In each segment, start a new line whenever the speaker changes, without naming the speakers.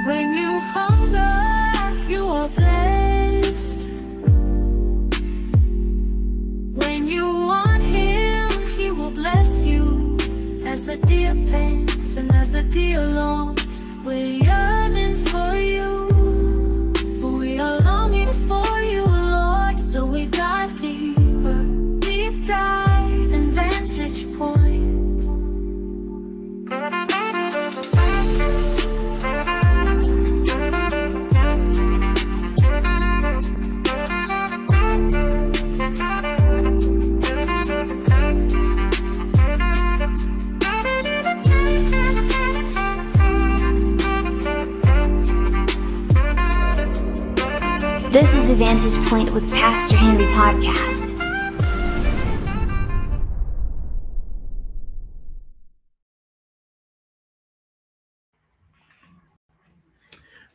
When you hunger, you are blessed. When you want Him, He will bless you. As the deer pants and as the deer longs, we're yearning for you. We are longing for you, Lord. So we dive deeper, deep dive and vantage point.
This is a Vantage Point with Pastor Henry podcast.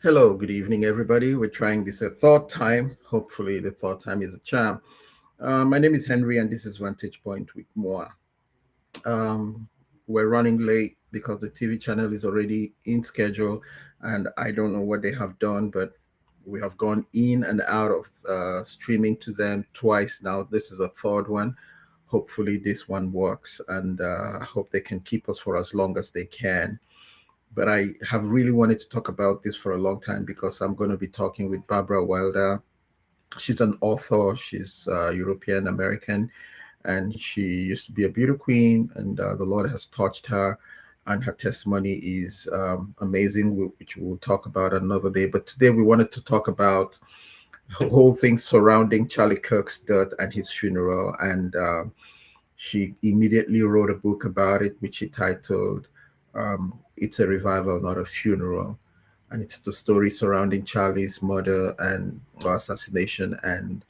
Hello, good evening, everybody. We're trying this a third time. Hopefully, the third time is a charm. My name is Henry, and this is Vantage Point with Moa. We're running late because the TV channel is already in schedule, and I don't know what they have done, but we have gone in and out of streaming to them twice now. This is a third one. Hopefully, this one works, and I hope they can keep us for as long as they can. But I have really wanted to talk about this for a long time because I'm going to be talking with Barbara Wilder. She's an author. She's European American, and she used to be a beauty queen, and the Lord has touched her, and her testimony is amazing, which we'll talk about another day. But today we wanted to talk about the whole thing surrounding Charlie Kirk's death and his funeral, and she immediately wrote a book about it, which she titled It's a Revival, Not a Funeral. And it's the story surrounding Charlie's murder and assassination and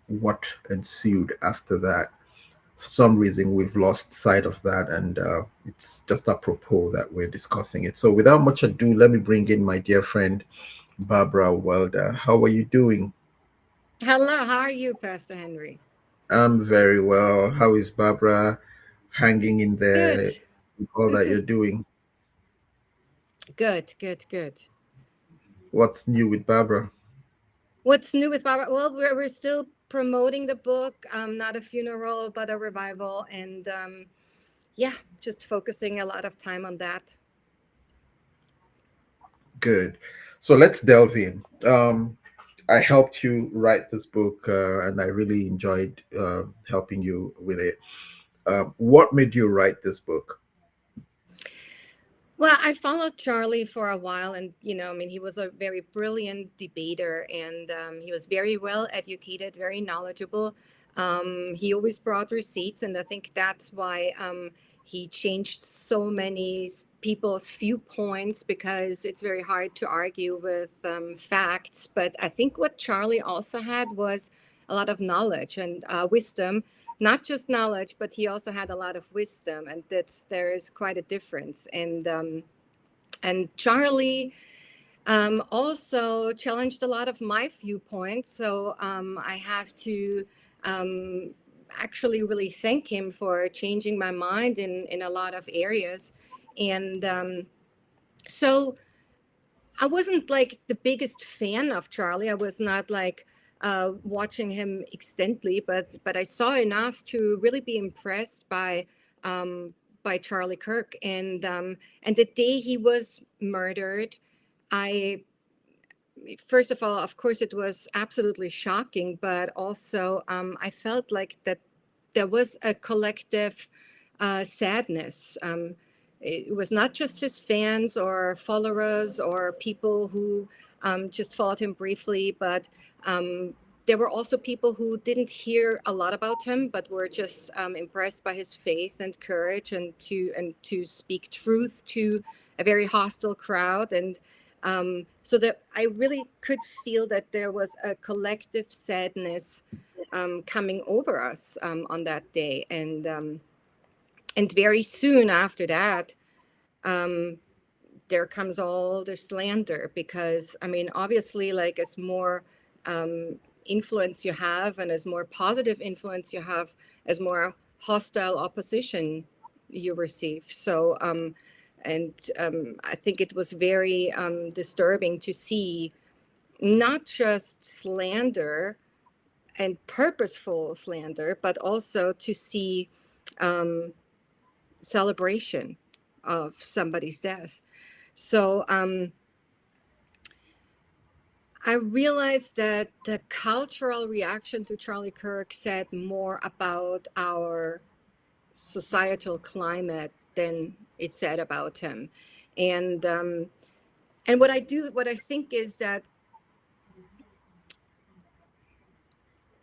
what ensued after that. For some reason, we've lost sight of that, and it's just apropos that we're discussing it. So without much ado, let me bring in my dear friend, Barbara Wilder. How are you doing?
Hello, how are you, Pastor Henry?
I'm very well. How is Barbara hanging in there
Good.
with all that you're doing?
Good.
What's new with Barbara?
What's new with Barbara? Well, we're still promoting the book, not a funeral, but a revival. And just focusing a lot of time on that.
Good. So let's delve in. I helped you write this book, and I really enjoyed helping you with it. What made you write this book?
Well, I followed Charlie for a while, and he was a very brilliant debater, and he was very well educated, very knowledgeable. He always brought receipts, and I think that's why he changed so many people's viewpoints, because it's very hard to argue with facts. But I think what Charlie also had was a lot of knowledge and wisdom. Not just knowledge, but he also had a lot of wisdom, and there is quite a difference. And Charlie also challenged a lot of my viewpoints. So I have to actually really thank him for changing my mind in a lot of areas. And so I wasn't like the biggest fan of Charlie. I was not like watching him extensively, but I saw enough to really be impressed by Charlie Kirk. And the day he was murdered, first of all, of course, it was absolutely shocking, but also I felt like that there was a collective sadness. It was not just his fans or followers or people who just followed him briefly, but there were also people who didn't hear a lot about him, but were just impressed by his faith and courage, and to speak truth to a very hostile crowd. And so that I really could feel that there was a collective sadness coming over us on that day. And very soon after that, there comes all the slander, because obviously, like, as more influence you have, and as more positive influence you have, as more hostile opposition you receive. So And I think it was very disturbing to see not just slander and purposeful slander, but also to see celebration of somebody's death. So I realized that the cultural reaction to Charlie Kirk said more about our societal climate than it said about him. And what I think is that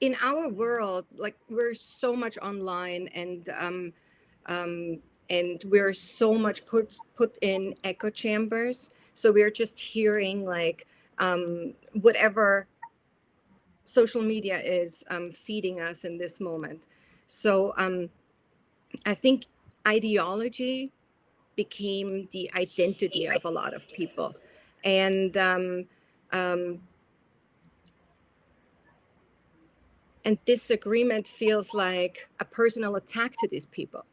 in our world, like we're so much online, and we're so much put in echo chambers. So we're just hearing like whatever social media is feeding us in this moment. So I think ideology became the identity of a lot of people, and um, disagreement feels like a personal attack to these people,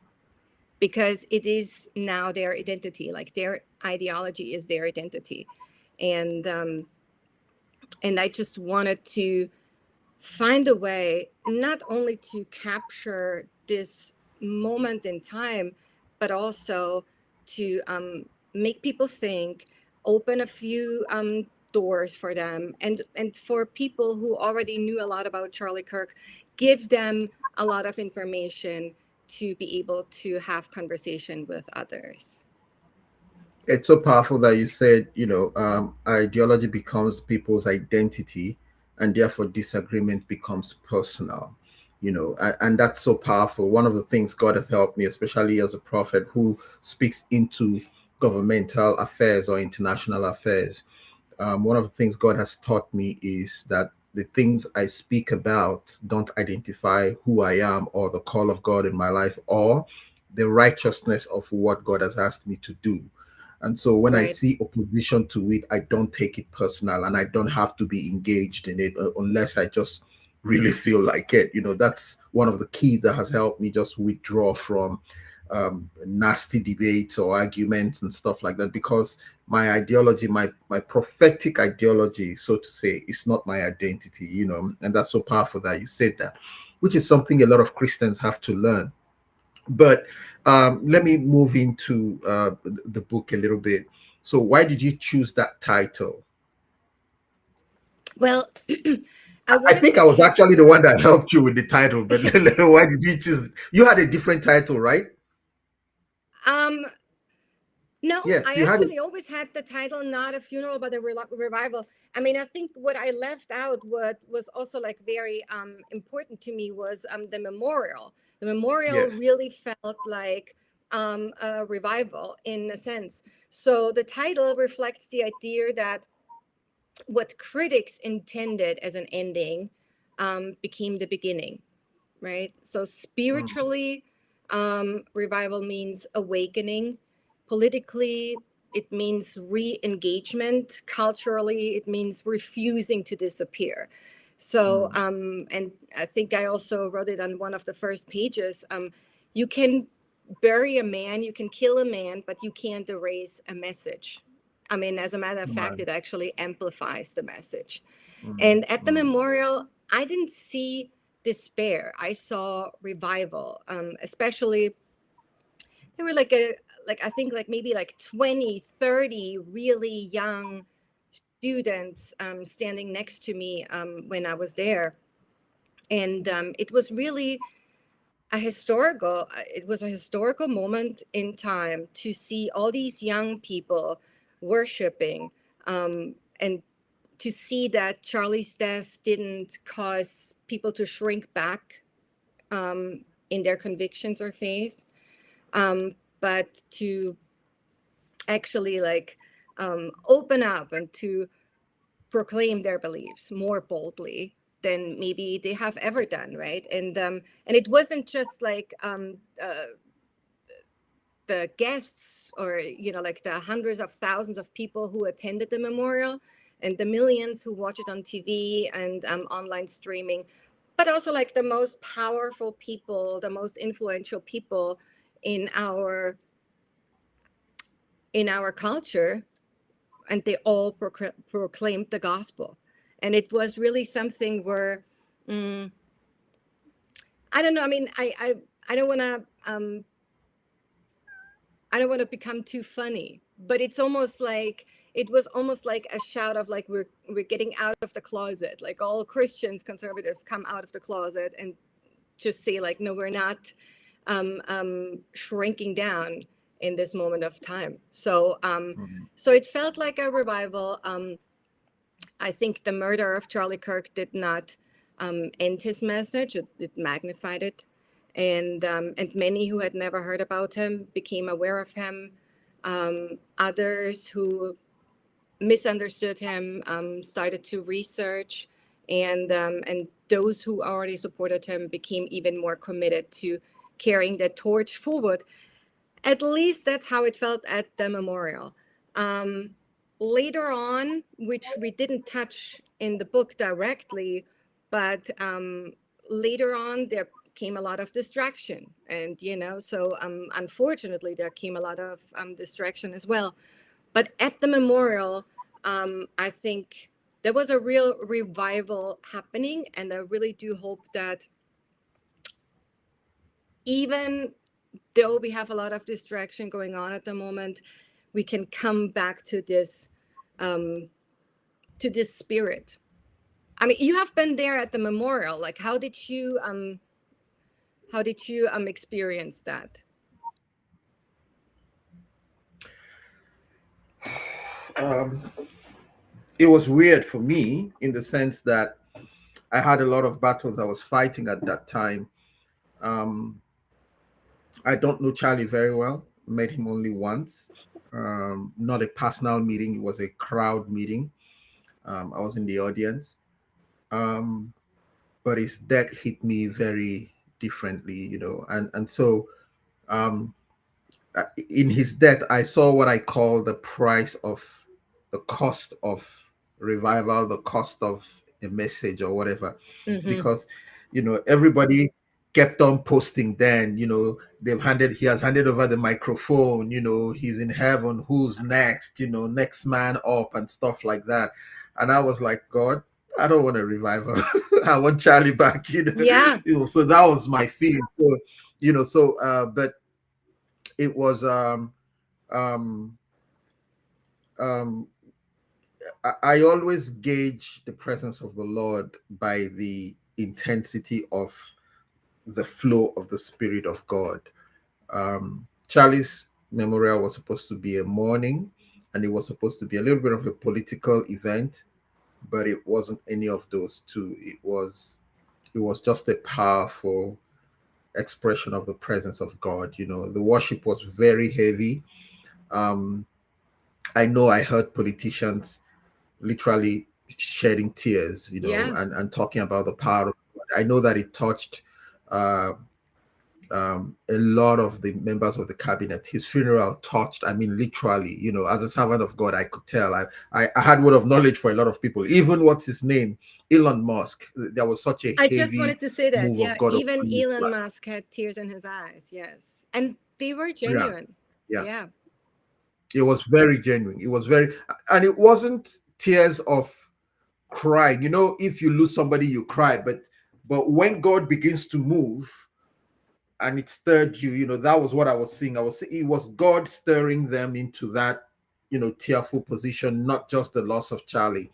because it is now their identity, like their ideology is their identity. And I just wanted to find a way not only to capture this moment in time, but also to make people think, open a few doors for them, and for people who already knew a lot about Charlie Kirk, give them a lot of information to be able to have conversation with others.
It's so powerful that you said, ideology becomes people's identity, and therefore disagreement becomes personal. And that's so powerful. One of the things God has helped me, especially as a prophet who speaks into governmental affairs or international affairs, one of the things God has taught me is that the things I speak about don't identify who I am or the call of God in my life or the righteousness of what God has asked me to do. And so when I
Right.
see opposition to it, I don't take it personal, and I don't have to be engaged in it unless I just really feel like it. That's one of the keys that has helped me just withdraw from nasty debates or arguments and stuff like that, because my ideology, my prophetic ideology, so to say, is not my identity, and that's so powerful that you said that, which is something a lot of Christians have to learn. But let me move into the book a little bit. So, why did you choose that title?
Well, I
I
wanted
think
to
I was actually the
capture.
one that helped you with the title, but why did you choose? You had a different title, right?
um No,
Yes,
I
you had it.
actually always had the title, not a funeral, but a revival. I mean, I think what I left out, what was also like very important to me, was the memorial. The memorial
Yes.
really felt like a revival in a sense. So the title reflects the idea that what critics intended as an ending became the beginning, right? So
Mm,
spiritually, revival means awakening. Politically, it means re-engagement. Culturally, it means refusing to disappear. So,
mm,
and I think I also wrote it on one of the first pages. You can bury a man, you can kill a man, but you can't erase a message. I mean, as a matter of fact,
right.
it actually amplifies the message.
Mm,
And at the
mm,
memorial, I didn't see despair. I saw revival. Especially there were like I think like maybe like 20, 30 really young students standing next to me when I was there. And it was really a historical moment in time to see all these young people worshiping, and to see that Charlie's death didn't cause people to shrink back in their convictions or faith, but to actually like open up and to proclaim their beliefs more boldly than maybe they have ever done, right? And it wasn't just like the guests, or like the hundreds of thousands of people who attended the memorial and the millions who watch it on TV and online streaming, but also like the most powerful people, the most influential people in our in our culture, and they all proclaimed the gospel. And it was really something where, mm, I don't know. I mean, I don't want to I don't want to become too funny, but it's almost like it was almost like a shout of like we're getting out of the closet. Like all Christians, conservative, come out of the closet and just say like, no, we're not shrinking down in this moment of time.
Mhm.
So it felt like a revival. I think the murder of Charlie Kirk did not end his message; it magnified it, and many who had never heard about him became aware of him. Others who misunderstood him started to research, and those who already supported him became even more committed to carrying the torch forward. At least that's how it felt at the memorial. Um, Later on, which we didn't touch in the book directly, but later on there came a lot of distraction, and so unfortunately there came a lot of distraction as well. But at the memorial, I think there was a real revival happening, and I really do hope that even though we have a lot of distraction going on at the moment, we can come back um, to this spirit. I mean, you have been there at the memorial. Like, how did you experience that?
Um, it was weird for me in the sense that I had a lot of battles I was fighting at that time. Um, I don't know Charlie very well. Met him only once. Not a personal meeting. It was a crowd meeting. I was in the audience. Um, but his death hit me very differently, and so um, in his death, I saw what I call the cost of revival, the cost of a message or whatever,
Mm-hmm.
because everybody kept on posting. Then he has handed over the microphone. He's in heaven. Who's next? Next man up and stuff like that. And I was like, God, I don't want a revival. I want Charlie back.
Yeah.
So that was my feeling. So but it was um um I always gauge the presence of the Lord by the intensity of the flow of the Spirit of God. Charlie's memorial was supposed to be a mourning, and it was supposed to be a little bit of a political event, but it wasn't any of those two. It was just a powerful expression of the presence of God. The worship was very heavy. um I know I heard politicians literally shedding tears,
Yeah.
and talking about the power of God. I know that it touched uh, a lot of the members of the cabinet. His funeral touched, I mean, literally, as a servant of God, I could tell. I had word of knowledge for a lot of people. Even what's his name, Elon Musk. There was such a
I just
heavy
wanted to say that.
move of
Yeah.
God
Even
upon his
Elon
life.
Musk had tears in his eyes. Yes. And they were
Yeah,
genuine.
yeah.
Yeah.
It was very genuine. It was very, and it wasn't tears of crying. If you lose somebody, you cry, but when God begins to move and it stirred you, that was what I was seeing. It was God stirring them into that, tearful position, not just the loss of Charlie,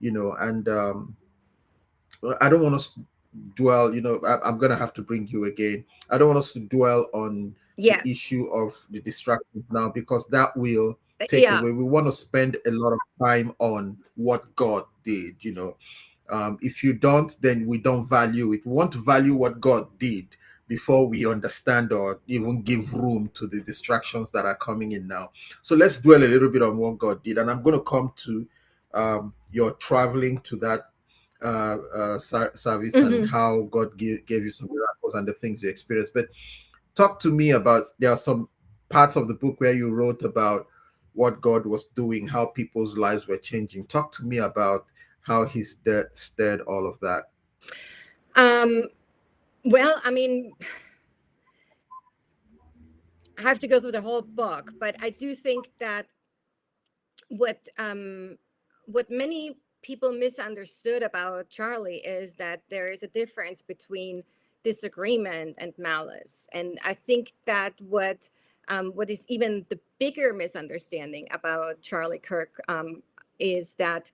and I don't want us to dwell, I'm gonna have to bring you again. I don't want us to dwell on the
Yes.
issue of the distractions now, because that will take
Yeah.
away. We want to spend a lot of time on what God did. If you don't, then we don't value it. We want to value what God did before we understand or even give room to the distractions that are coming in now. So let's dwell a little bit on what God did. And I'm going to come to your traveling to that service, and
Hmm.
how God gave you some miracles and the things you experienced. But talk to me about, there are some parts of the book where you wrote about what God was doing, how people's lives were changing. Talk to me about how He's stirred all of that.
Um, well, I mean, have to go through the whole book, but I do think that what what many people misunderstood about Charlie is that there is a difference between disagreement and malice, and I think that what is even the bigger misunderstanding about Charlie Kirk is that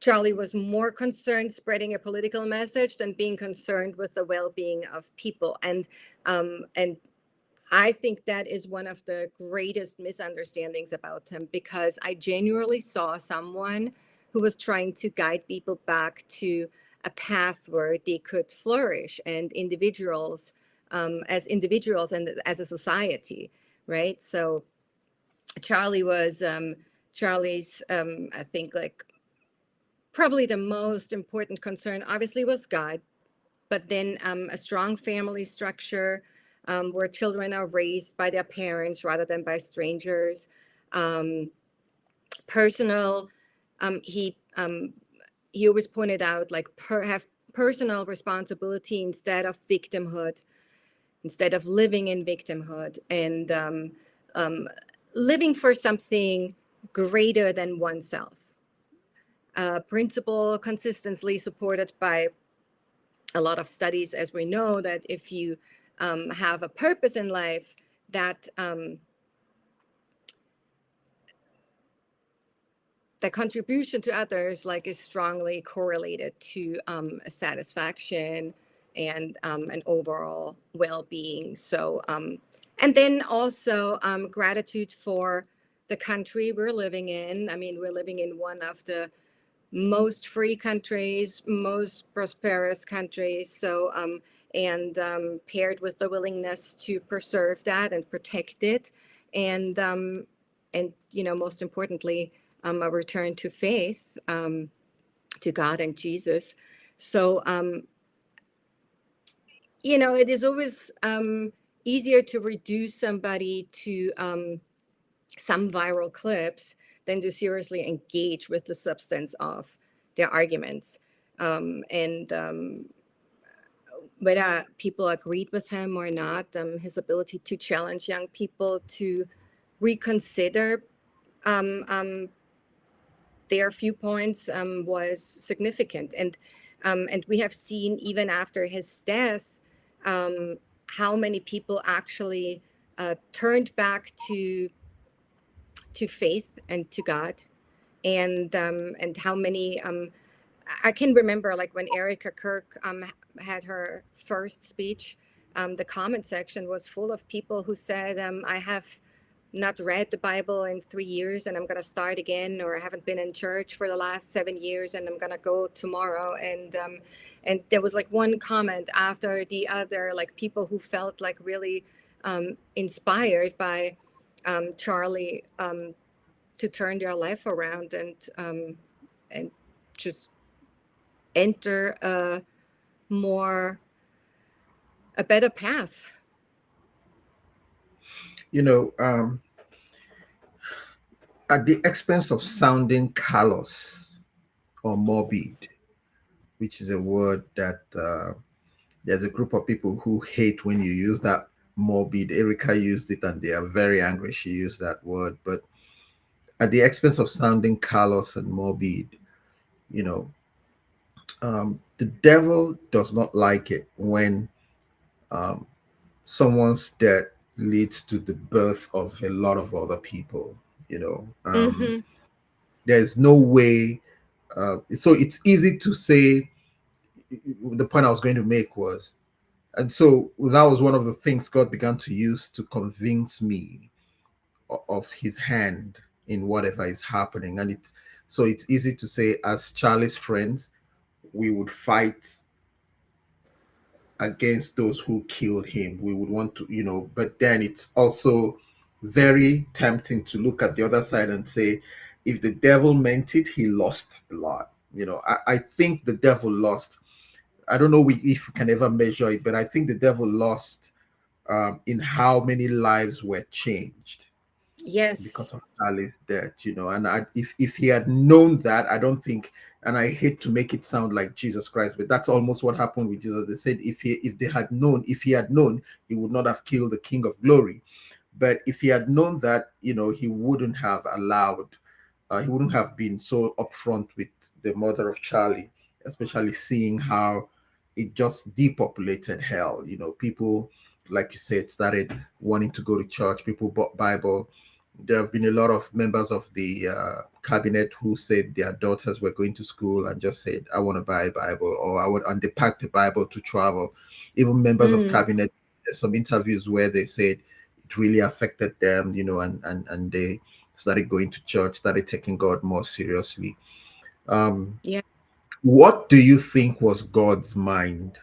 Charlie was more concerned spreading a political message than being concerned with the well-being of people, and I think that is one of the greatest misunderstandings about him, because I genuinely saw someone who was trying to guide people back to a path where they could flourish and as individuals and as a society, right? So Charlie was Charlie's, I think, like probably the most important concern obviously was God, but then a strong family structure where children are raised by their parents rather than by strangers. Um, personal, he always pointed out like have personal responsibility instead of victimhood, instead of living in victimhood, and living for something greater than oneself. Principle consistently supported by a lot of studies, as we know, that if you have a purpose in life, that the contribution to others like is strongly correlated to satisfaction and an overall well-being. So and then also gratitude for the country we're living in. I mean, we're living in one of the most free countries, most prosperous countries. So, and paired with the willingness to preserve that and protect it, and you know, most importantly, a return to faith, to God and Jesus. So, you know, it is always easier to reduce somebody to some viral clips than to seriously engage with the substance of their arguments. And whether people agreed with him or not, his ability to challenge young people to reconsider their viewpoints was significant. And we have seen even after his death how many people actually turned back to faith and to God, and how many I can remember like when Erica Kirk had her first speech, the comment section was full of people who said, I have not read the Bible in 3 years and I'm going to start again, or I haven't been in church for the last 7 years and I'm going to go tomorrow. And there was like one comment after the other, like people who felt like really inspired by Charlie to turn their life around and just enter a better path.
You know, at the expense of sounding callous or morbid, which is a word that there's a group of people who hate when you use that morbid. Erica used it and they are very angry she used that word. But at the expense of sounding callous and morbid, you know, the devil does not like it when someone's death leads to the birth of a lot of other people. You know,
Mm-hmm.
there's no way. So it's easy to say. The point I was going to make was, and so that was one of the things God began to use to convince me of His hand in whatever is happening. And it's easy to say, as Charlie's friends, we would fight against those who killed him. We would want to, you know, but then it's also very tempting to look at the other side and say, if the devil meant it, he lost a lot. You know, I think the devil lost. I don't know if we can ever measure it, but I think the devil lost in how many lives were changed because
Yes.
of Charlie's death, you know. And if he had known that, I don't think, and I hate to make it sound like Jesus Christ, but that's almost what happened with Jesus. They said if he had known, he would not have killed the King of Glory. But if he had known that, he wouldn't have been so upfront with the mother of Charlie, especially seeing how it just depopulated hell. People, like you said, started wanting to go to church. People bought Bible. There have been a lot of members of the cabinet who said their daughters were going to school and just said, "I want to buy a Bible," or and they packed the Bible to travel. Even members of
Mm,
cabinet, there's some interviews where they said it really affected them, and they started going to church, started taking God more seriously. Um,
yeah.
what do you think was God's mind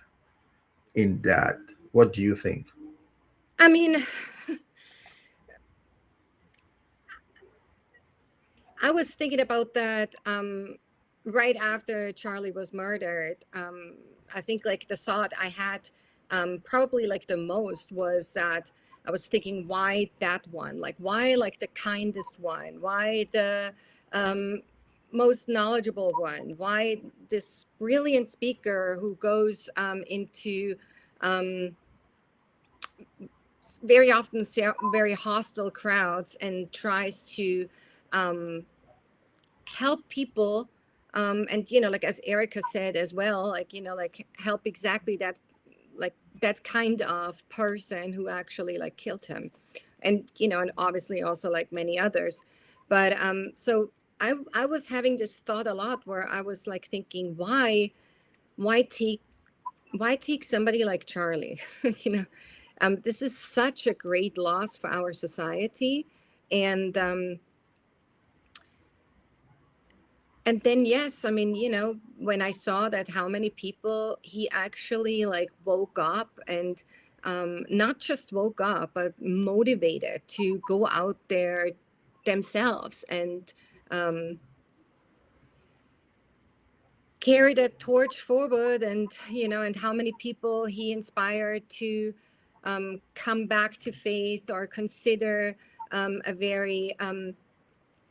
in that? What do you think?
I mean, I was thinking about that right after Charlie was murdered. I think like the thought I had probably like the most was that I was thinking, why that one? Like, why like the kindest one? Why the um, most knowledgeable one? Why this brilliant speaker who goes into um, very often very hostile crowds and tries to um, help people, and like as Erica said as well, like like help exactly that, like that kind of person who actually like killed him, and and obviously also like many others. But so I was having this thought a lot where I was like thinking, why take why take somebody like Charlie? This is such a great loss for our society. And um and then, yes, I mean, when I saw that how many people he actually like woke up, and not just woke up, but motivated to go out there themselves and um, carry that torch forward, and and how many people he inspired to come back to faith or consider a very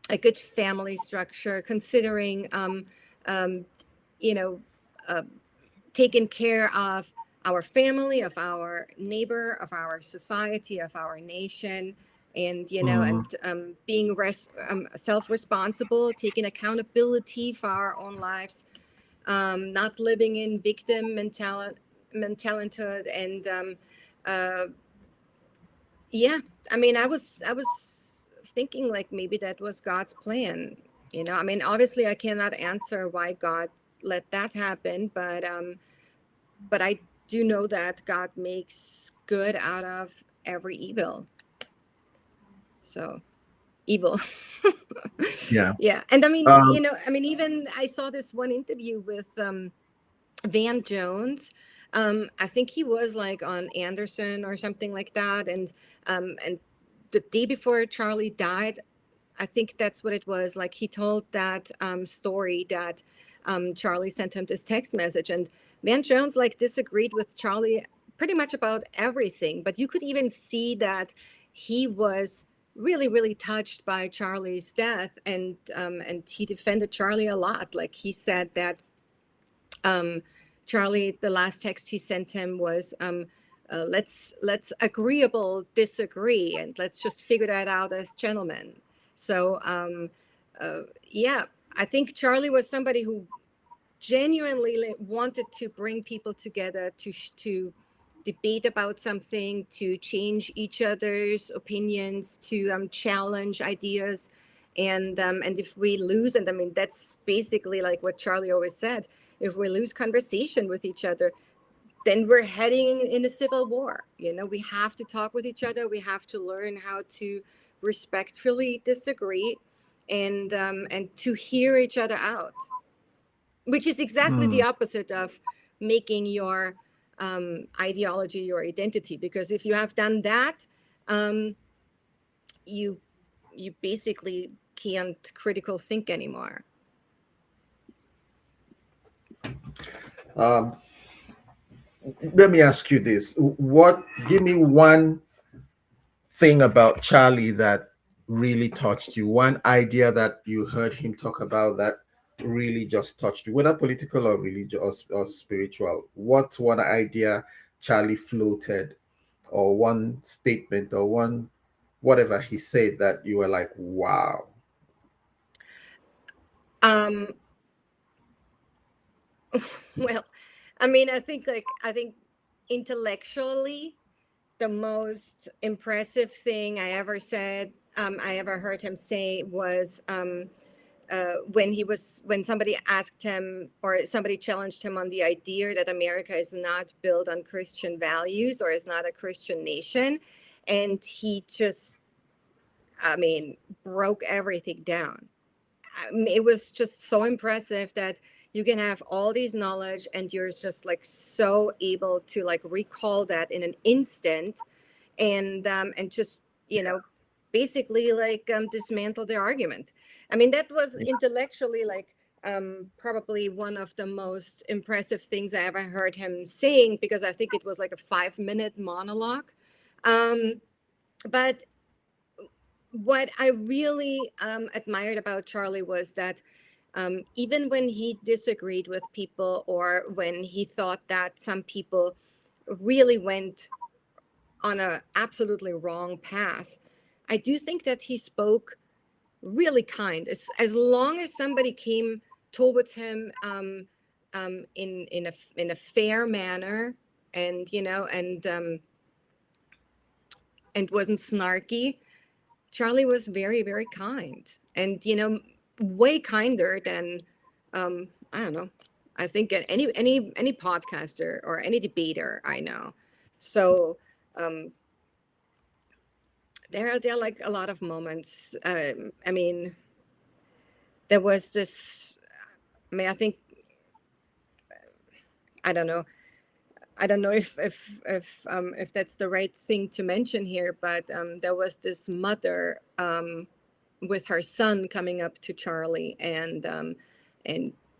a good family structure, considering um, you know, uh, taking care of our family, of our neighbor, of our society, of our nation, and
Mm,
being self-responsible, taking accountability for our own lives, not living in victim mentality, and uh, yeah, I mean, I was thinking like maybe that was God's plan. I mean, obviously I cannot answer why God let that happen, but I do know that God makes good out of every evil. So evil.
yeah.
Yeah. And I mean,
Um,
even I saw this one interview with Van Jones. I think he was like on Anderson or something like that. And the day before Charlie died, I think that's what it was. Like he told that story that Charlie sent him this text message, and Van Jones like disagreed with Charlie pretty much about everything. But you could even see that he was really, really touched by Charlie's death, and he defended Charlie a lot. Like he said that um, Charlie, the last text he sent him was, let's agreeable disagree, and let's just figure that out as gentlemen. So yeah, I think Charlie was somebody who genuinely wanted to bring people together to debate about something, to change each other's opinions, to challenge ideas. And if we lose, and I mean that's basically like what Charlie always said, if we lose conversation with each other, then we're heading in a civil war. We have to talk with each other. We have to learn how to respectfully disagree, and to hear each other out, which is exactly the
mm,
opposite of making your ideology your identity. Because if you have done that, um, you you basically can't critical think anymore.
um, Let me ask you this. Give me one thing about Charlie that really touched you, one idea that you heard him talk about that really just touched you, whether political or religious or spiritual. What's one idea Charlie floated, or one statement, or one whatever he said that you were like, wow?
Um, well, I mean, I think intellectually, the most impressive thing I ever heard him say was when somebody asked him or somebody challenged him on the idea that America is not built on Christian values or is not a Christian nation, and he just, I mean, broke everything down. It was just so impressive that you can have all these knowledge and you're just like so able to like recall that in an instant, and just, you know, basically like dismantle their argument. I mean, that was intellectually like probably one of the most impressive things I ever heard him saying, because I think it was like a 5-minute monologue. um, but what I really admired about Charlie was that even when he disagreed with people, or when he thought that some people really went on a absolutely wrong path, I do think that he spoke really kind. As long as somebody came towards him in a fair manner, and you know, and wasn't snarky, Charlie was very, very kind, and you know, way kinder than I don't know. I think any podcaster or any debater I know. So um, there are like a lot of moments. I mean, there was this. I mean, I think I don't know. I don't know if that's the right thing to mention here, but there was this mother with her son coming up to Charlie, and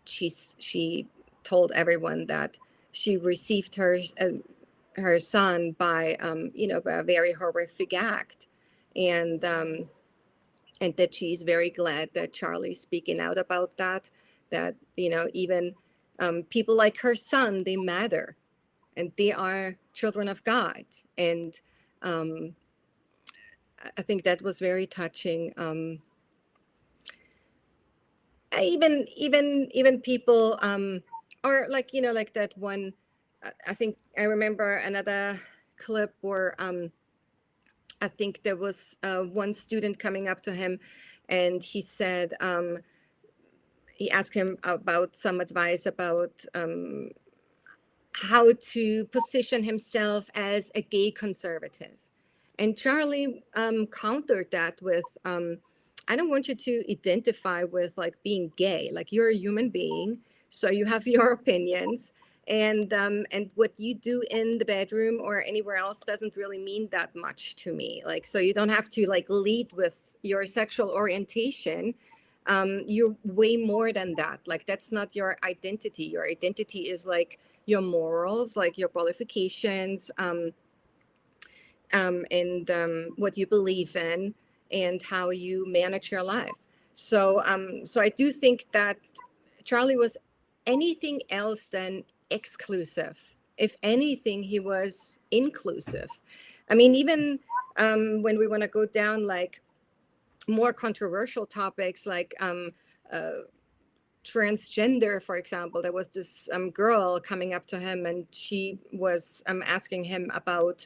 she told everyone that she received her son by you know, by a very horrific act, and and that she's very glad that Charlie's speaking out about that. That, you know, even people like her son, they matter, and they are children of God. And um, I think that was very touching. Even people, or like, you know, like that one. I think I remember another clip where I think there was one student coming up to him, and he said he asked him about some advice about how to position himself as a gay conservative. And Charlie countered that with, I don't want you to identify with like being gay. Like, you're a human being, so you have your opinions, and what you do in the bedroom or anywhere else doesn't really mean that much to me. Like, so you don't have to like lead with your sexual orientation. You're way more than that. Like, that's not your identity. Your identity is like your morals, like your qualifications, and what you believe in, and how you manage your life. So, so I do think that Charlie was anything else than exclusive. If anything, he was inclusive. I mean, even when we want to go down like more controversial topics, like transgender, for example, there was this girl coming up to him, and she was asking him about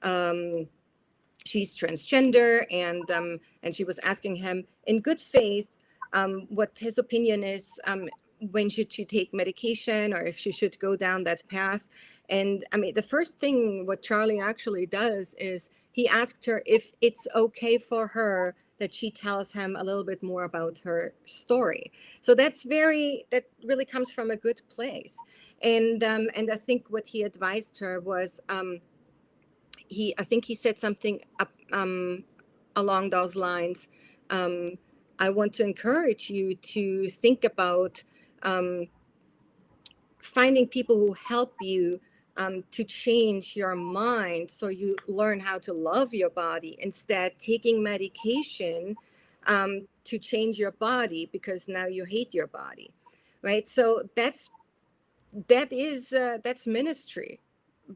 um, she's transgender, and she was asking him in good faith what his opinion is, when should she take medication, or if she should go down that path. And I mean, the first thing what Charlie actually does is he asked her if it's okay for her that she tells him a little bit more about her story. So that really comes from a good place. And I think what he advised her was, I think he said something along those lines. Um, I want to encourage you to think about finding people who help you to change your mind, so you learn how to love your body, instead taking medication to change your body because now you hate your body, right? So that's ministry,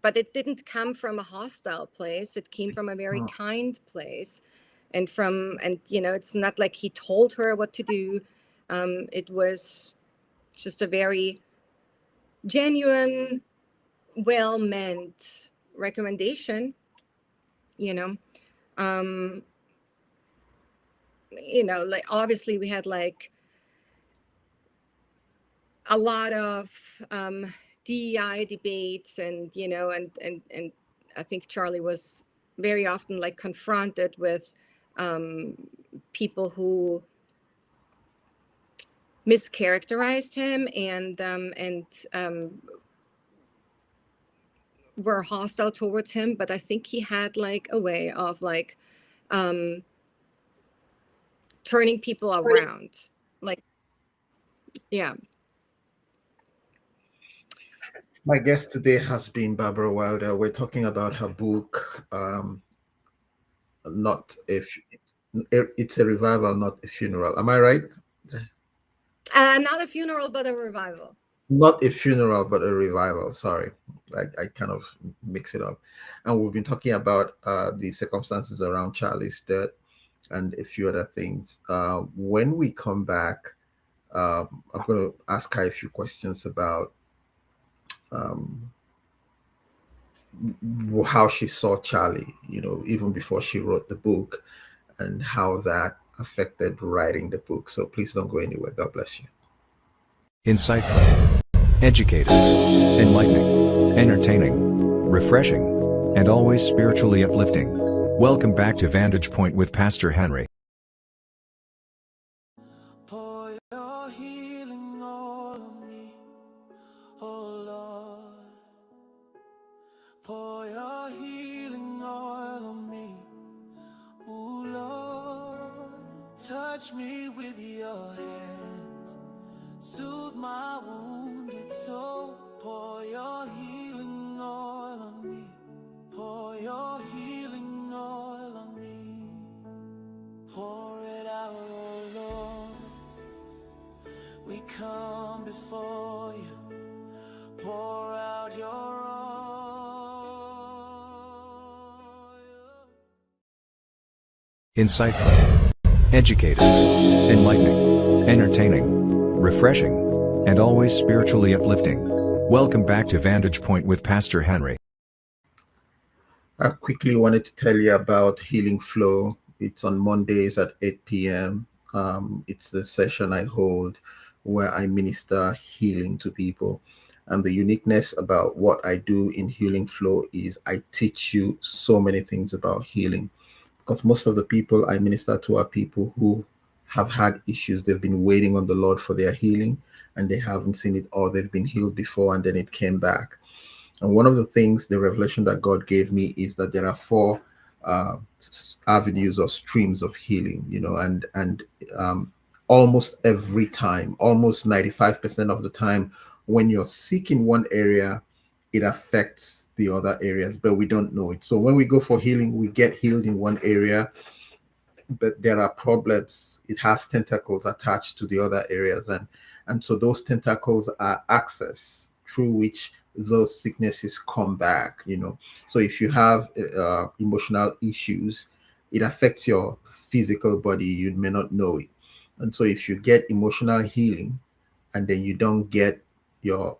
but it didn't come from a hostile place. It came from a very kind place, and it's not like he told her what to do. It was just a very genuine, well-meant recommendation. you know um like obviously we had like a lot of DEI debates, and and I think Charlie was very often like confronted with people who mischaracterized him and were hostile towards him. But I think he had like a way of like turning people around. Like, yeah.
My guest today has been Barbara Wilder. We're talking about her book, not if it's a revival, not a funeral. Am I right?
Not a funeral, but a revival.
Not a funeral, but a revival. Sorry, I kind of mix it up. And we've been talking about the circumstances around Charlie's death and a few other things. When we come back, I'm going to ask her a few questions about how she saw Charlie, even before she wrote the book, and how that affected writing the book. So please don't go anywhere. God bless you.
Insightful, educated, enlightening, entertaining, refreshing, and always spiritually uplifting. Welcome back to Vantage Point with Pastor Henry.
Pour your healing all on me, oh Lord. Pour your healing oil on me, oh Lord. Touch me with your hands, soothe my wounded soul. Pour your healing oil on me, pour your healing oil on me. Pour it out, oh Lord. We come before you, pour out your oil.
Insightful, educated, enlightening, entertaining, refreshing, and always spiritually uplifting. Welcome back to Vantage Point with Pastor Henry.
I quickly wanted to tell you about Healing Flow. It's on Mondays at 8 p.m. It's the session I hold where I minister healing to people. And the uniqueness about what I do in Healing Flow is I teach you so many things about healing. Because most of the people I minister to are people who have had issues. They've been waiting on the Lord for their healing, and they haven't seen it, or they've been healed before and then it came back. And one of the things, the revelation that God gave me is that there are four avenues or streams of healing, and almost every time, almost 95% of the time, when you're sick in one area, it affects the other areas, but we don't know it. So when we go for healing, we get healed in one area, but there are problems. It has tentacles attached to the other areas, and so those tentacles are access through which those sicknesses come back. So if you have emotional issues, it affects your physical body. You may not know it. And so if you get emotional healing and then you don't get your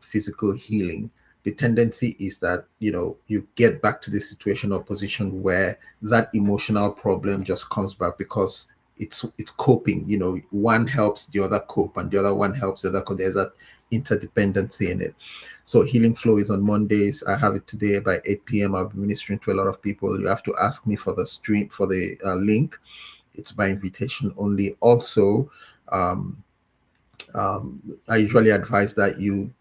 physical healing, the tendency is that you get back to the situation or position where that emotional problem just comes back, because it's coping. One helps the other cope, and the other one helps the other cope. There's that interdependency in it. So Healing Flow is on Mondays. I have it today by 8 p.m. I'll be ministering to a lot of people. You have to ask me for the stream, for the link. It's by invitation only. Also, I usually advise that you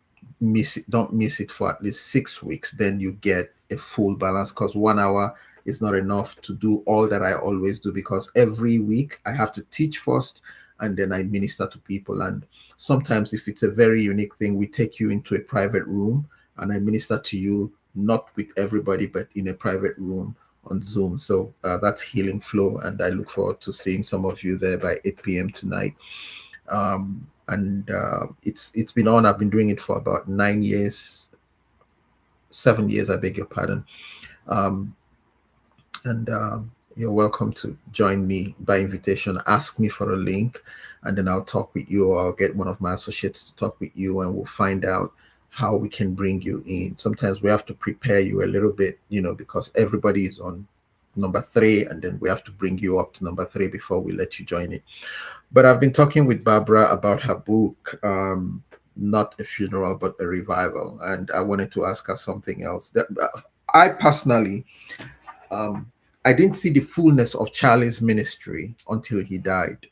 don't miss it for at least 6 weeks. Then you get a full balance, because 1 hour is not enough to do all that I always do, because every week I have to teach first and then I minister to people. And sometimes if it's a very unique thing, we take you into a private room and I minister to you, not with everybody, but in a private room on Zoom. So that's Healing Flow, and I look forward to seeing some of you there by 8 p.m. tonight. And it's been on. I've been doing it for about 9 years. 7 years, I beg your pardon. Um, and you're welcome to join me by invitation. Ask me for a link, and then I'll talk with you, or I'll get one of my associates to talk with you, and we'll find out how we can bring you in. Sometimes we have to prepare you a little bit, because everybody is on number three, and then we have to bring you up to number three before we let you join it. But I've been talking with Barbara about her book, Not a Funeral, but a Revival. And I wanted to ask her something else. That I personally, um, I didn't see the fullness of Charlie's ministry until he died.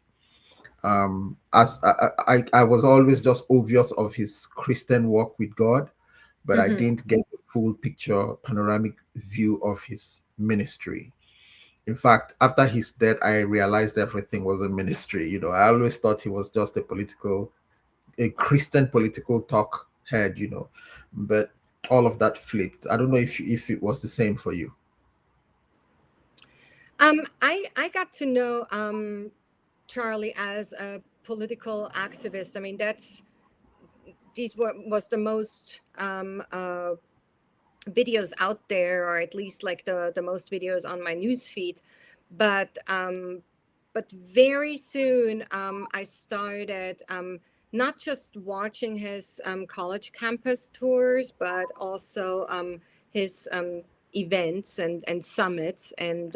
As I was always just obvious of his Christian walk with God, but I
Hmm.
didn't get the full picture, panoramic view of his ministry. In fact, after his death, I realized everything was a ministry. I always thought he was just a Christian political talk head, but all of that flipped. I don't know if it was the same for you.
I got to know Charlie as a political activist. I mean, these was the most videos out there, or at least like the most videos on my news feed. But very soon I started not just watching his college campus tours, but also his events and summits, and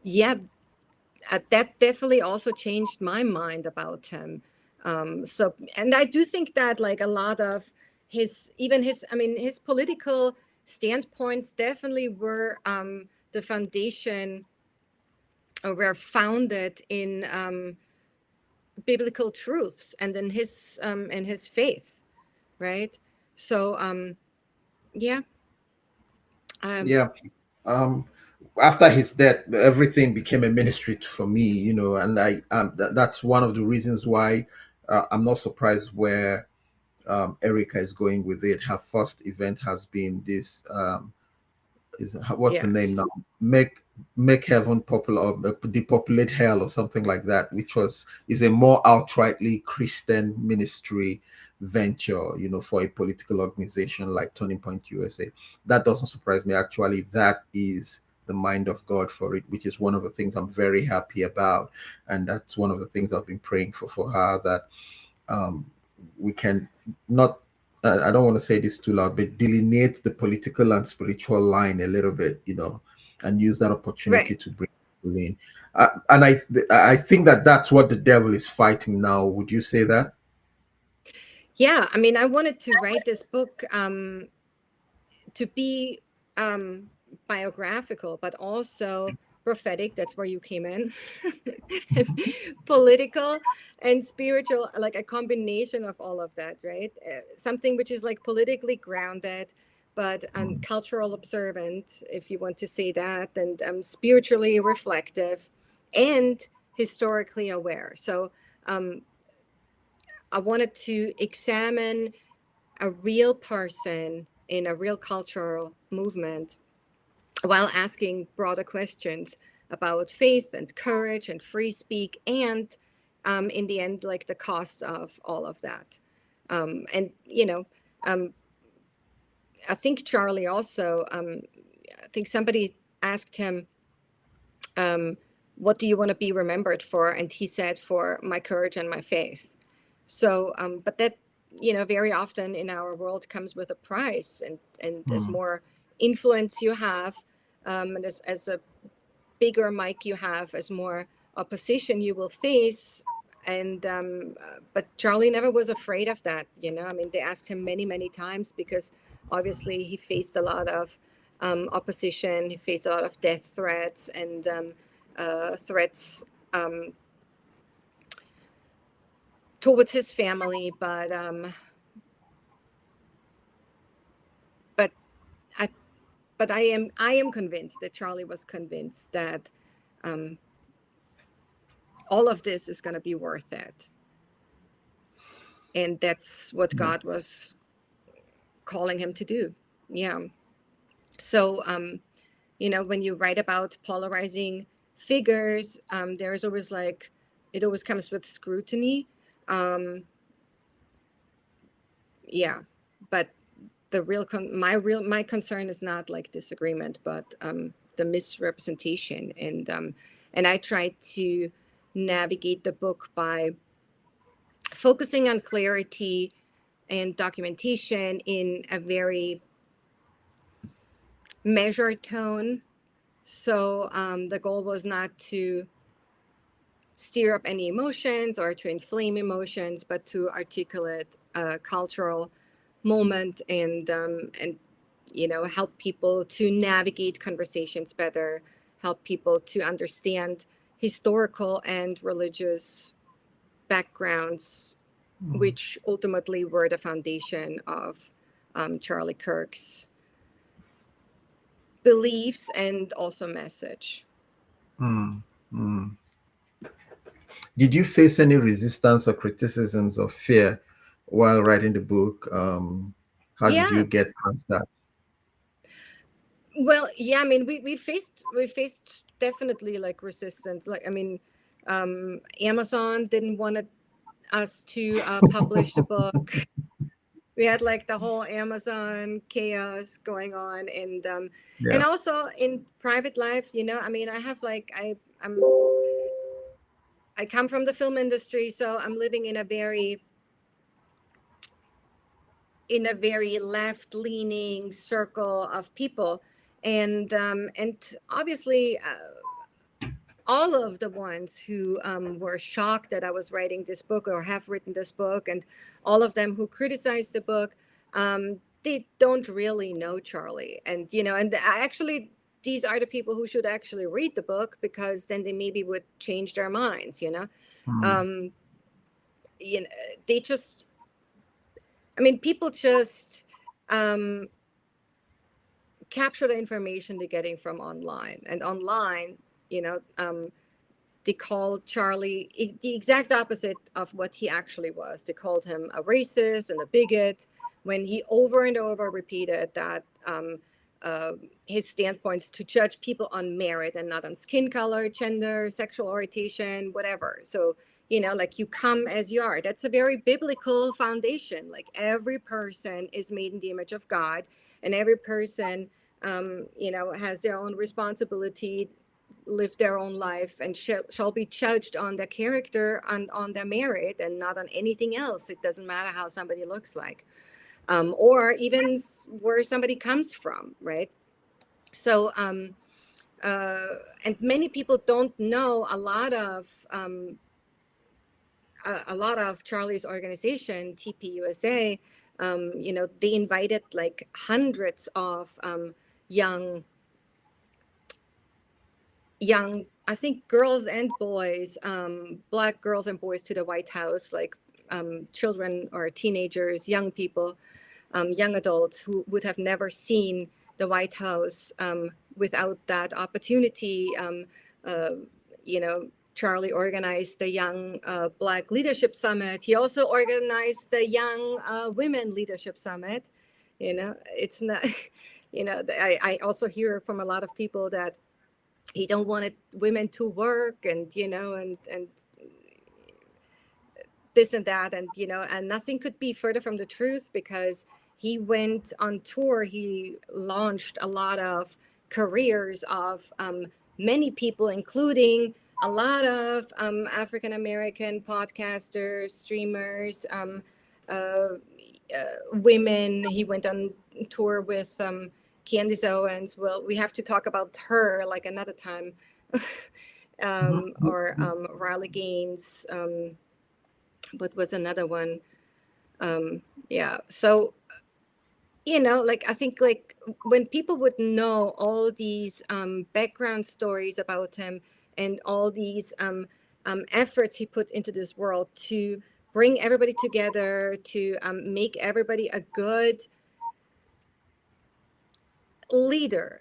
yeah, that definitely also changed my mind about him. So, and I do think that like a lot of I mean, his political standpoints definitely were the foundation, or were founded in biblical truths and in his faith, right? So, yeah, um,
Yeah. Um, After his death, everything became a ministry for me, and that's one of the reasons why I'm not surprised where Erica is going with it. Her first event has been this. What's the name now?
yes,
Make heaven popular, or depopulate hell, or something like that, which is a more outrightly Christian ministry venture, for a political organization like Turning Point USA. That doesn't surprise me. Actually, that is the mind of God for it, which is one of the things I'm very happy about, and that's one of the things I've been praying for her, that um, we can not, I don't want to say this too loud, but delineate the political and spiritual line a little bit, and use that opportunity
right.
to bring people in. And I think that that's what the devil is fighting now. Would you say that?
Yeah, I mean, I wanted to write this book to be um, biographical, but also prophetic. That's where you came in. And political and spiritual, like a combination of all of that, right? Something which is like politically grounded, but cultural observant, if you want to say that, and spiritually reflective and historically aware. So um, I wanted to examine a real person in a real cultural movement while asking broader questions about faith and courage and free speak, and in the end, like the cost of all of that. And um, I think Charlie also, I think somebody asked him, um, what do you want to be remembered for? And he said, for my courage and my faith. So, but that, very often in our world comes with a price, and as
Mm,
more influence you have, and as a bigger mic you have, as more opposition you will face. And but Charlie never was afraid of that. I mean, they asked him many, many times, because obviously he faced a lot of opposition. He faced a lot of death threats and threats um, towards his family, but I but I am convinced that Charlie was convinced that um, all of this is going to be worth it, and that's what
yeah.
God was calling him to do. Yeah. So when you write about polarizing figures, there's always like, it always comes with scrutiny. Um, yeah, but my concern is not like disagreement, but the misrepresentation, and I try to navigate the book by focusing on clarity and documentation in a very measured tone. So the goal was not to stir up any emotions or to inflame emotions, but to articulate a cultural moment and help people to navigate conversations better, help people to understand historical and religious backgrounds, which ultimately were the foundation of Charlie Kirk's beliefs and also message.
Mm, mm. Did you face any resistance or criticisms or fear while writing the book? How did you
Yeah,
get past that?
well, yeah, I mean, we faced definitely like resistance. Like, I mean, Amazon didn't want us to publish the book. We had like the whole Amazon chaos going on, and
Yeah.
also in private life, I mean, I have like I come from the film industry, so I'm living in a very left-leaning circle of people, and obviously all of the ones who were shocked that I was writing this book or have written this book, and all of them who criticized the book, they don't really know Charlie. And actually, these are the people who should actually read the book, because then they maybe would change their minds.
Mm,
Um, you know, they just, I mean, people just um, capture the information they're getting from online, and online, you know. They called Charlie the exact opposite of what he actually was. They called him a racist and a bigot when he over and over repeated that uh, his standpoints to judge people on merit and not on skin color, gender, sexual orientation, whatever. So, like, you come as you are. That's a very biblical foundation. Like, every person is made in the image of God, and every person, has their own responsibility, live their own life, and shall be judged on their character and on their merit and not on anything else. It doesn't matter how somebody looks like, or even where somebody comes from, right? So, and many people don't know a lot of Charlie's organization, TPUSA. They invited like hundreds of young, I think, girls and boys, Black girls and boys, to the White House, like children or teenagers, young people, young adults who would have never seen the White House without that opportunity. Uh, Charlie organized the Young Black Leadership Summit. He also organized the Young Women Leadership Summit. It's not, I also hear from a lot of people that he don't want women to work, and this and that, and nothing could be further from the truth, because he went on tour. He launched a lot of careers of many people, including a lot of African American podcasters, streamers, uh, women. He went on tour with Candace Owens. Well, we have to talk about her like another time. Or Riley Gaines. What was another one? Yeah. So, like, I think, like, when people would know all these background stories about him, and all these efforts he put into this world to bring everybody together, to make everybody a good leader,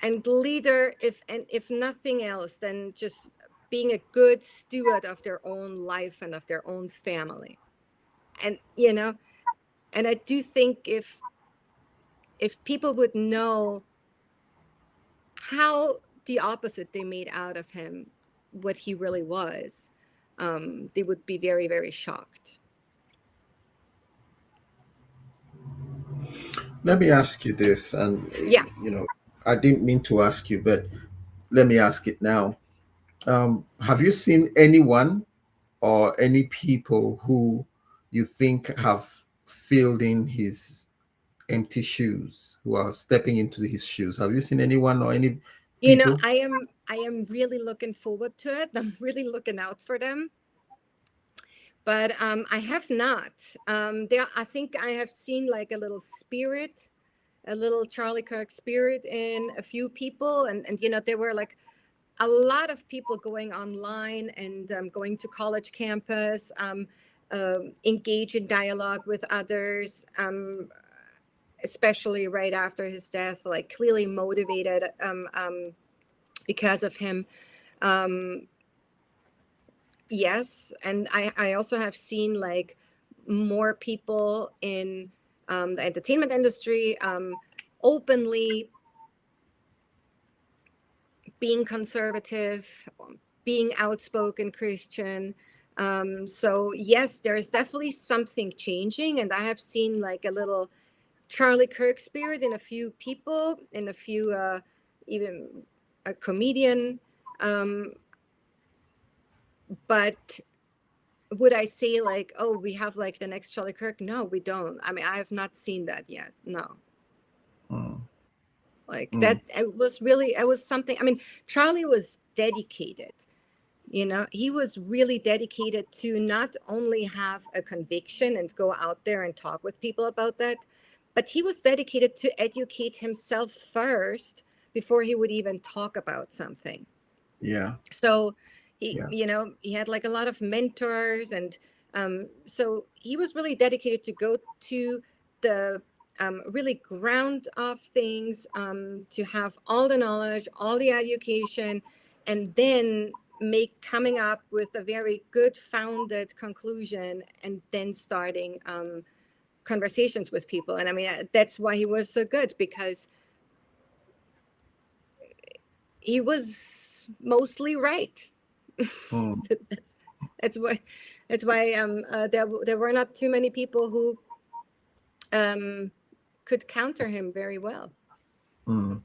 and leader, if nothing else, then just being a good steward of their own life and of their own family. And and I do think if people would know how the opposite they made out of him, what he really was, they would be very, very shocked.
Let me ask you this, and
Yeah.
I didn't mean to ask you, but let me ask it now. Have you seen anyone or any people who you think have filled in his empty shoes, who are stepping into his shoes? Have you seen anyone or any people?
I am really looking forward to it. I'm really looking out for them. But I have not. I think I have seen like a little spirit, a little Charlie Kirk spirit in a few people, and there were like a lot of people going online and going to college campus, engage in dialogue with others, especially right after his death, like clearly motivated because of him. Um, yes, and I also have seen like more people in the entertainment industry openly being conservative, being outspoken Christian. So yes, there is definitely something changing, and I have seen like a little Charlie Kirk spirit in a few people, in a few even a comedian. Um, but would I say like, oh, we have like the next Charlie Kirk? No, we don't. I mean, I have not seen that yet. No.
Mm,
Like
mm,
that, it was something. I mean, Charlie was dedicated. He was really dedicated to not only have a conviction and go out there and talk with people about that, but he was dedicated to educate himself first before he would even talk about something.
yeah,
So he
yeah,
you know he had like a lot of mentors, and so he was really dedicated to go to the really ground of things, to have all the knowledge, all the education, and then make coming up with a very good founded conclusion, and then starting conversations with people. And I mean, that's why he was so good, because he was mostly right.
mm,
that's that's why there were not too many people who could counter him very well.
mm.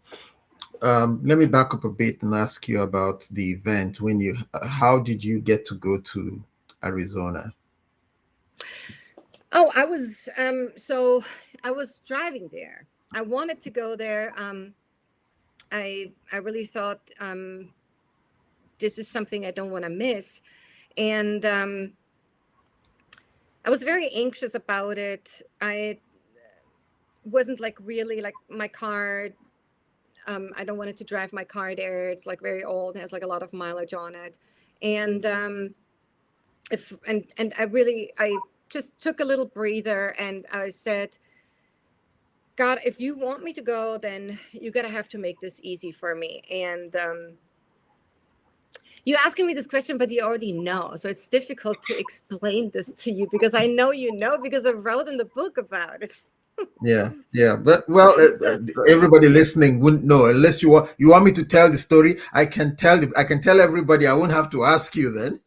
Let me back up a bit and ask you about the event. How did you get to go to Arizona?
Oh, so I was driving there. I wanted to go there. I really thought this is something I don't want to miss, and I was very anxious about it. I wasn't like really like my car. I don't want it to drive my car there. It's like very old, has like a lot of mileage on it. And if and I just took a little breather, and I said, God, if you want me to go, then you gotta have to make this easy for me. And you're asking me this question, but you already know. So it's difficult to explain this to you, because I know because I wrote in the book about it.
Yeah, yeah, but well,
So
everybody listening wouldn't know unless you want me to tell the story. I can tell everybody. I won't have to ask you then.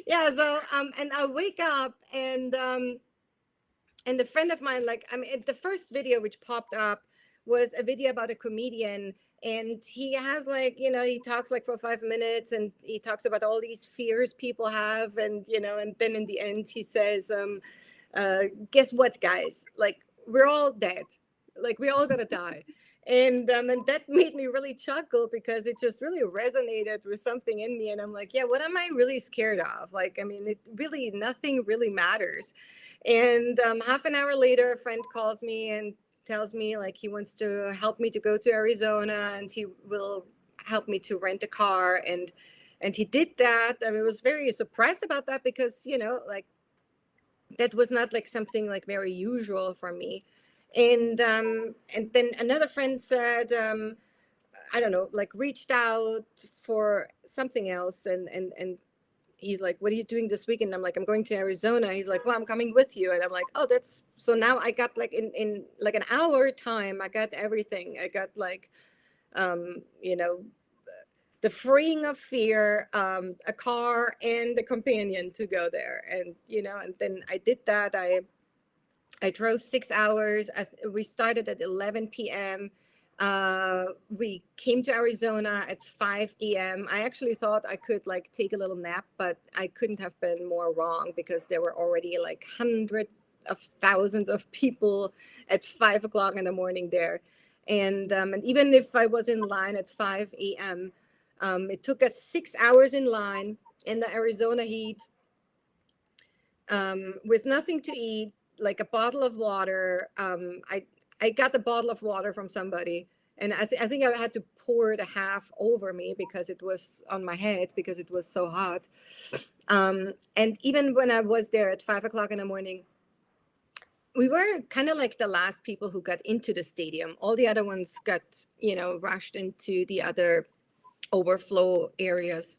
yeah, so and I wake up, and a friend of mine, like, I mean, the first video which popped up was a video about a comedian, and he has like, he talks like for 5 minutes, and he talks about all these fears people have, and and then in the end he says, guess what, guys, like, we're all dead, like we're all gonna die. And that made me really chuckle, because it just really resonated with something in me, and I'm like, yeah, what am I really scared of? Like, I mean, it really, nothing really matters. And half an hour later, a friend calls me and tells me like he wants to help me to go to Arizona, and he will help me to rent a car. And he did that. I mean, I was very surprised about that, because like, that was not like something like very usual for me. And then another friend said, I don't know, like, reached out for something else, and he's like, what are you doing this weekend? I'm like, I'm going to Arizona. He's like, well, I'm coming with you. And I'm like, oh, that's so now I got like in like an hour time, I got everything. I got like, um, you know, the freeing of fear, a car and the companion to go there. And, and then I did that. I I drove 6 hours. We started at 11 p.m. We came to Arizona at 5 a.m. I actually thought I could like take a little nap, but I couldn't have been more wrong because there were already like hundreds of thousands of people at 5 o'clock in the morning there. And even if I was in line at 5 a.m., it took us 6 hours in line in the Arizona heat, with nothing to eat, like a bottle of water. I got the bottle of water from somebody, and I think I had to pour it a half over me because it was on my head because it was so hot. And even when I was there at 5 o'clock in the morning, we were kind of like the last people who got into the stadium. All the other ones got, rushed into the other overflow areas.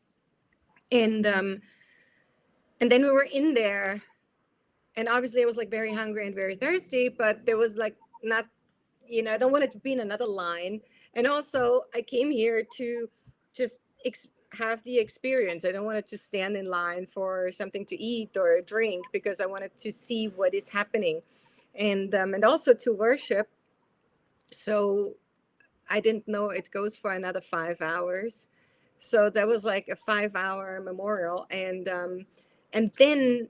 And then we were in there, and obviously I was like very hungry and very thirsty, but there was like not, I don't want it to be in another line. And also I came here to just have the experience. I don't want to just stand in line for something to eat or a drink because I wanted to see what is happening, and also to worship. So I didn't know it goes for another 5 hours. So that was like a 5 hour memorial. And then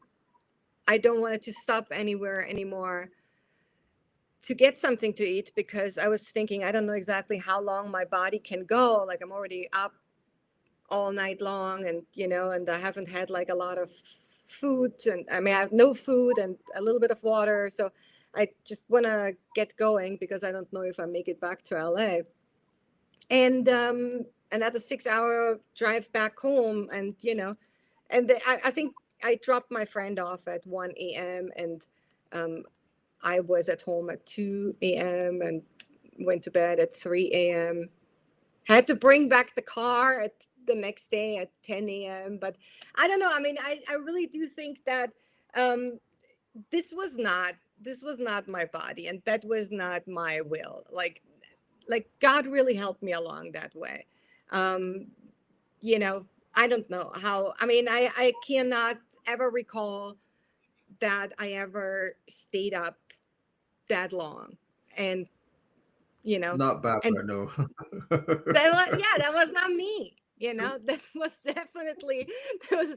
I don't want it to stop anywhere anymore to get something to eat because I was thinking, I don't know exactly how long my body can go. Like I'm already up all night long, and I haven't had like a lot of food, and I mean, I have no food and a little bit of water. So I just want to get going because I don't know if I make it back to LA. And another 6 hour drive back home, I think I dropped my friend off at 1 a.m. and I was at home at 2 a.m. and went to bed at 3 a.m. Had to bring back the car at the next day at 10 a.m. But I don't know. I mean, I really do think that this was not my body, and that was not my will. Like God really helped me along that way. Um, I don't know how. I mean, I cannot ever recall that I ever stayed up that long. And you know
Not
and
Barbara, no.
that was not me. That was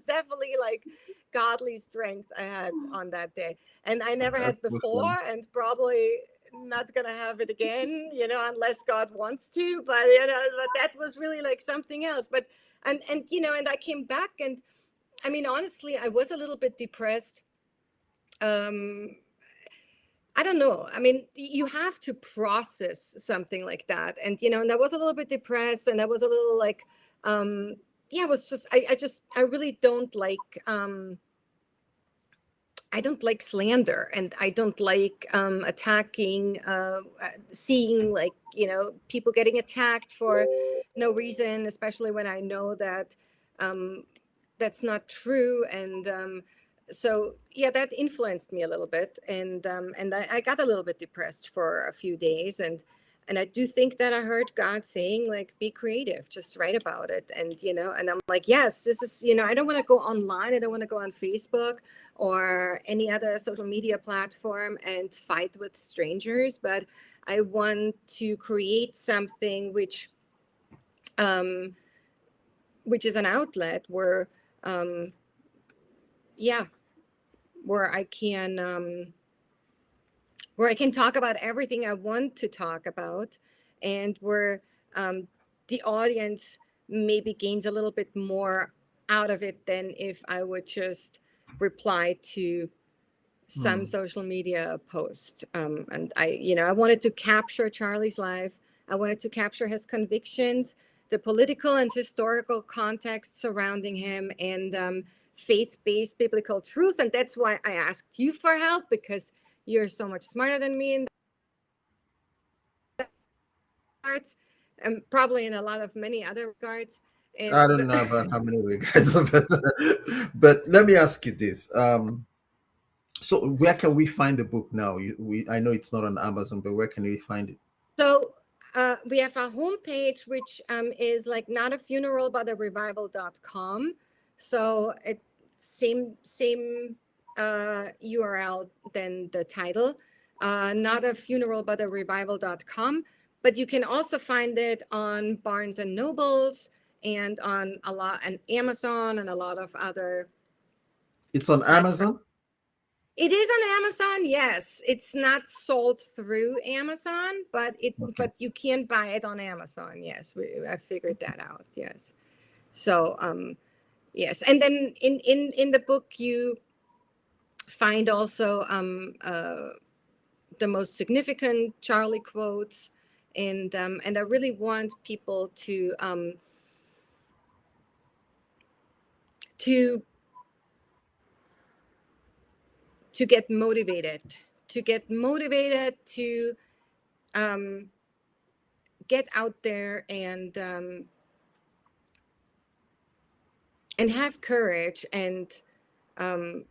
definitely like godly strength I had on that day, and I never had
That's
before,
awesome.
and probably not gonna have it again, unless God wants to. But that was really like something else. But and I came back, and I mean, honestly, I was a little bit depressed. um I don't know. I mean, you have to process something like that. And I was a little bit depressed, and I was a little like, yeah, it was just, I really I don't like slander, and I don't like attacking, seeing like, people getting attacked for no reason, especially when I know that um, that's not true. And so yeah, that influenced me a little bit, and I got a little bit depressed for a few days, and I do think that I heard God saying like, be creative, just write about it. And I'm like, yes, this is, I don't want to go online, I don't want to go on Facebook or any other social media platform and fight with strangers, but I want to create something um which is an outlet where um yeah where I can talk about everything I want to talk about, and where the audience maybe gains a little bit more out of it than if I would just reply to some
Hmm.
social media post. And I wanted to capture Charlie's life. I wanted to capture his convictions, the political and historical context surrounding him, and faith-based biblical truth. And that's why I asked you for help, because you're so much smarter than me in that regards, and probably in a lot of many other regards.
I
And
don't know about how many we guys are better. But let me ask you this. So where can we find the book now? I know it's not on Amazon, but where can we find it?
So we have a homepage, which is like not a funeral but a revival.com. So it same URL than the title. Not a funeral, but a revival.com. But you can also find it on Barnes and Nobles and on and Amazon and a lot of other
It's on
platforms.
Amazon?
It is on Amazon, yes. It's not sold through Amazon, but but you can buy it on Amazon. Yes, I figured that out. Yes. So yes, and then in the book you find also the most significant Charlie quotes, and I really want people to get motivated, to get out there and have courage, um,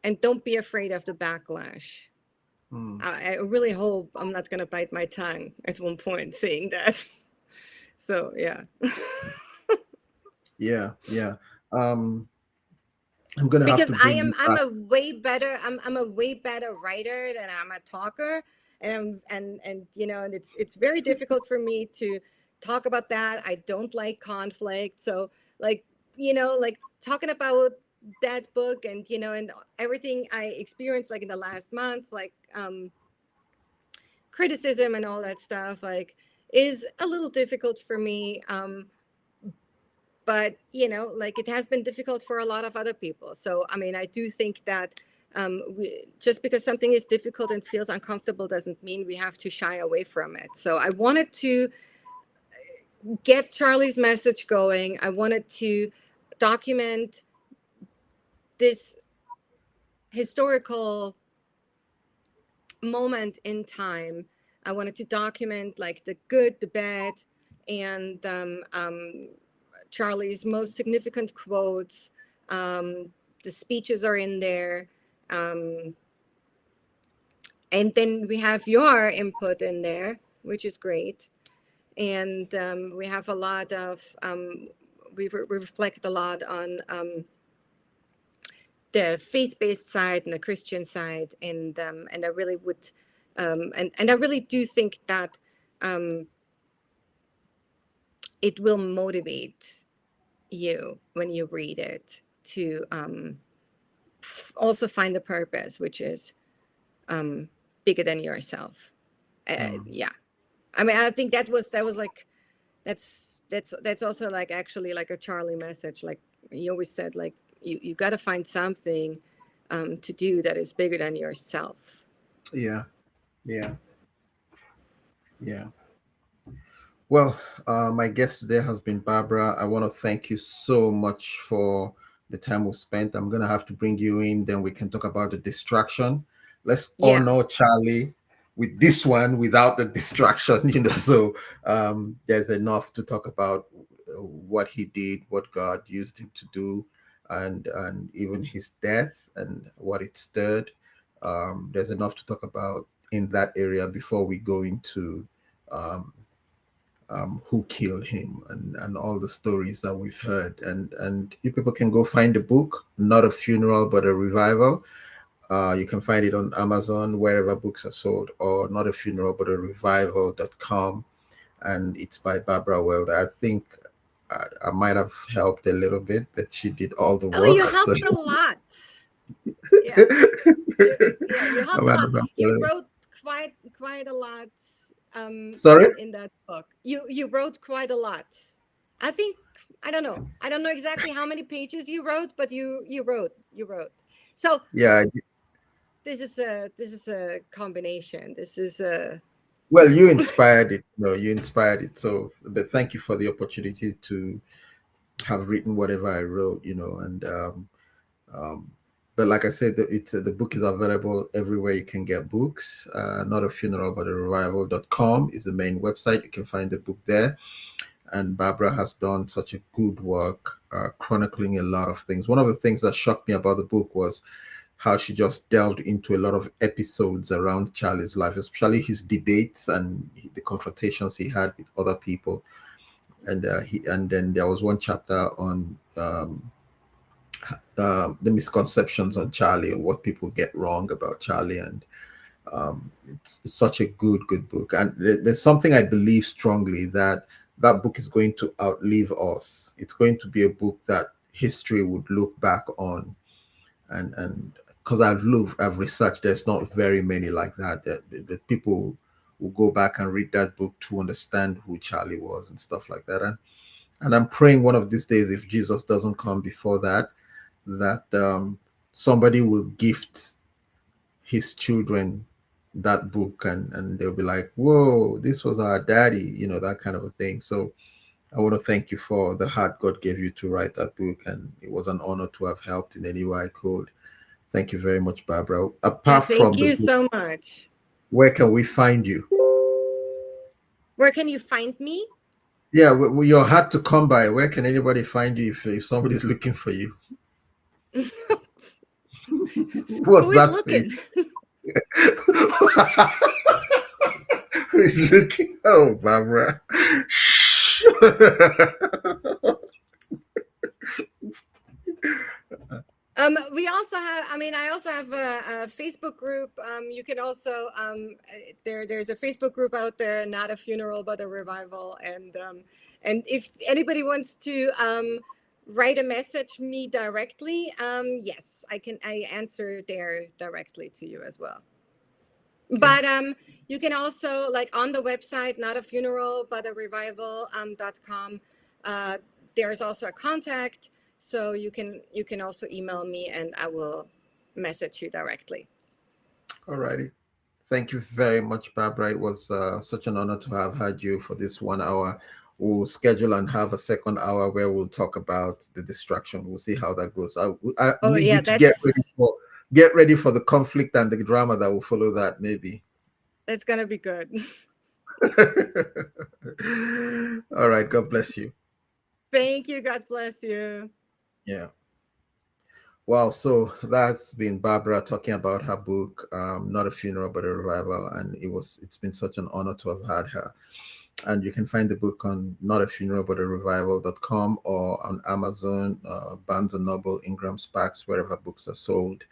and don't be afraid of the backlash. I really hope I'm not going to bite my tongue at one point saying that. So yeah.
Yeah. Um, I'm gonna have
Because
to bring you
I'm
back.
a way better I'm a way better writer than I'm a talker, and you know, and it's very difficult for me to talk about that. I don't like conflict, so like, you know, like talking about that book and, you know, and everything I experienced like in the last month, like criticism and all that stuff, like, is a little difficult for me. But you know, like, it has been difficult for a lot of other people. So I mean, I do think that just because something is difficult and feels uncomfortable doesn't mean we have to shy away from it. So I wanted to get Charlie's message going. I wanted to document this historical moment in time. I wanted to document like the good, the bad, and Charlie's most significant quotes. The speeches are in there. And then we have your input in there, which is great. And we have a lot of, we reflect a lot on the faith-based side and the Christian side. And I really would, and I really do think that it will motivate you when you read it to also find a purpose, which is bigger than yourself. Yeah, I mean, I think that was like, that's also like actually like a Charlie message. Like he always said, like you got to find something to do that is bigger than yourself.
Yeah, yeah, yeah. Well, my guest today has been Barbara. I want to thank you so much for the time we spent. I'm gonna have to bring you in, then we can talk about the distraction. Let's
Yeah.
honor Charlie with this one without the distraction, you know. So there's enough to talk about what he did, what God used him to do, and even his death and what it stirred. There's enough to talk about in that area before we go into um, who killed him and all the stories that we've heard. And you people can go find the book, Not a Funeral, but a Revival. You can find it on Amazon, wherever books are sold, or Not a Funeral, but a Revival.com. And it's by Barbara Welder. I think I might have helped a little bit, but she did all the
Oh, you
work. So
helped a lot. Yeah. You
I
helped a
might
lot.
have helped a
You
little.
wrote quite a lot
Sorry?
in that book. You wrote quite a lot. I think, I don't know. I don't know exactly how many pages you wrote, but you wrote. So
Yeah.
this is a combination. This is a
Well, you inspired it. No, you inspired it. So, but thank you for the opportunity to have written whatever I wrote, you know, and um, but like I said, the book is available everywhere you can get books. Not a funeral, but a revival.com is the main website. You can find the book there. And Barbara has done such a good work chronicling a lot of things. One of the things that shocked me about the book was how she just delved into a lot of episodes around Charlie's life, especially his debates and the confrontations he had with other people. And then there was one chapter on the misconceptions on Charlie, what people get wrong about Charlie, and it's such a good book. And there's something I believe strongly, that that book is going to outlive us. It's going to be a book that history would look back on, and because I've researched, there's not very many like that, that people will go back and read that book to understand who Charlie was and stuff like that. And I'm praying one of these days, if Jesus doesn't come before that, that somebody will gift his children that book, and they'll be like, whoa, this was our daddy, that kind of a thing. So I want to thank you for the heart God gave you to write that book, and it was an honor to have helped in any way I could. Thank you very much, Barbara.
Yeah,
Apart from
thank
the
you
book,
so much.
where can we find you?
Where can you find me?
Yeah, you're hard to come by. Where can anybody find you if somebody's looking for you? What's
Who is
that
looking?
face? Who's looking? Oh, Barbara. Shh.
We also have, I also have a Facebook group. You can also, there's a Facebook group out there, not a funeral, but a revival. And if anybody wants to write a message me directly, yes, I answer there directly to you as well. Okay. But you can also, like, on the website, not a funeral, but a revival.com, there's also a contact. So you can also email me and I will message you directly.
All righty. Thank you very much, Barbara. It was such an honor to have had you for this 1 hour. We'll schedule and have a second hour where we'll talk about the distraction. We'll see how that goes. I need you to get ready for the conflict and the drama that will follow that, maybe.
That's going to be good.
All right. God bless you.
Thank you. God bless you.
Yeah. Wow. So that's been Barbara talking about her book, Not a Funeral, but a Revival. And it's been such an honor to have had her. And you can find the book on Not a Funeral, but a Revival.com, or on Amazon, Barnes & Noble, Ingram Sparks, wherever books are sold.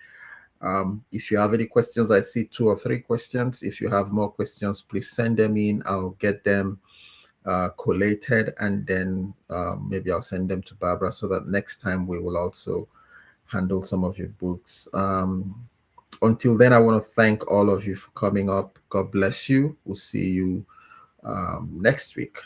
If you have any questions, I see 2 or 3 questions. If you have more questions, please send them in. I'll get them collated, and then maybe I'll send them to Barbara, so that next time we will also handle some of your books. Until then, I want to thank all of you for coming up. God bless you. We'll see you next week.